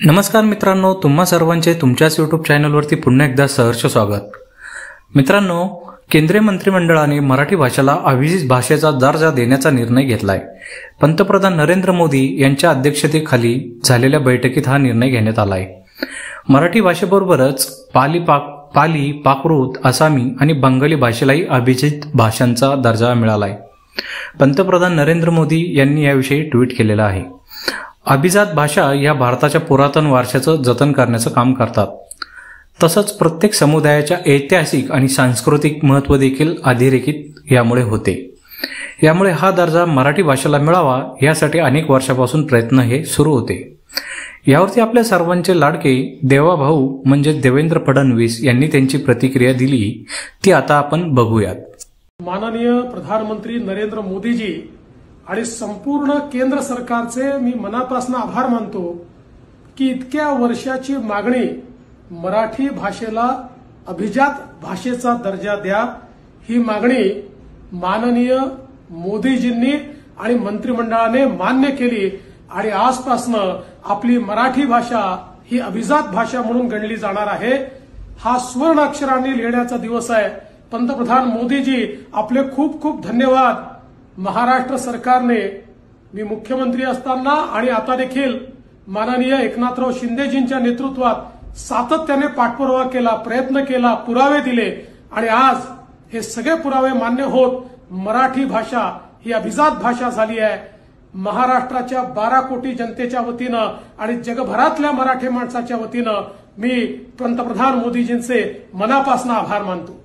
नमस्कार मित्रांनो, तुम्हा सर्वांचे तुमच्याच यूट्यूब चॅनलवरती पुन्हा एकदा सहर्ष स्वागत. मित्रांनो, केंद्रीय मंत्रिमंडळाने मराठी भाषेला अभिजात भाषेचा दर्जा देण्याचा निर्णय घेतलाय. पंतप्रधान नरेंद्र मोदी यांच्या अध्यक्षतेखाली झालेल्या बैठकीत हा निर्णय घेण्यात आलाय. मराठी भाषेबरोबरच पाली, प्राकृत, आसामी आणि बंगाली भाषेलाही अभिजात भाषांचा दर्जा मिळालाय. पंतप्रधान नरेंद्र मोदी यांनी याविषयी ट्विट केलेलं आहे. अभिजात भाषा या भारताच्या पुरातन वारशाचं जतन करण्याचं काम करतात. तसंच प्रत्येक समुदायाच्या ऐतिहासिक आणि सांस्कृतिक महत्त्व देखील अधोरेखित यामुळे होते. यामुळे हा दर्जा मराठी भाषेला मिळावा यासाठी अनेक वर्षापासून प्रयत्न हे सुरू होते. यावरती आपल्या सर्वांचे लाडके देवाभाऊ म्हणजे देवेंद्र फडणवीस यांनी त्यांची प्रतिक्रिया दिली, ती आता आपण बघूयात. माननीय प्रधानमंत्री नरेंद्र मोदीजी आणि संपूर्ण केंद्र सरकारचे मी मनापासून आभार मानतो की इतक्या वर्षाची मागणी मराठी भाषेला अभिजात भाषेचा दर्जा द्या, ही मागणी माननीय मोदीजींनी आणि मंत्रिमंडळाने मान्य केली आणि आजपासून आपली मराठी भाषा ही अभिजात भाषा म्हणून गणली जाणार आहे. हा स्वर्ण अक्षरांनी लिहिण्याचा दिवस आहे. पंतप्रधान मोदीजी, आपले खूप खूप धन्यवाद. महाराष्ट्र सरकारने मी मुख्यमंत्री असताना आणि आता देखील माननीय एकनाथराव शिंदेजींच्या नेतृत्वात सातत्याने पाठपुरावा केला, प्रयत्न केला, पुरावे दिले आणि आज हे सगळे पुरावे मान्य होत मराठी भाषा ही अभिजात भाषा झाली आहे. महाराष्ट्राच्या 12 कोटी जनतेच्या वतीनं आणि जगभरातल्या मराठी माणसाच्या वतीनं मी पंतप्रधान मोदीजींचे मनापासून आभार मानतो.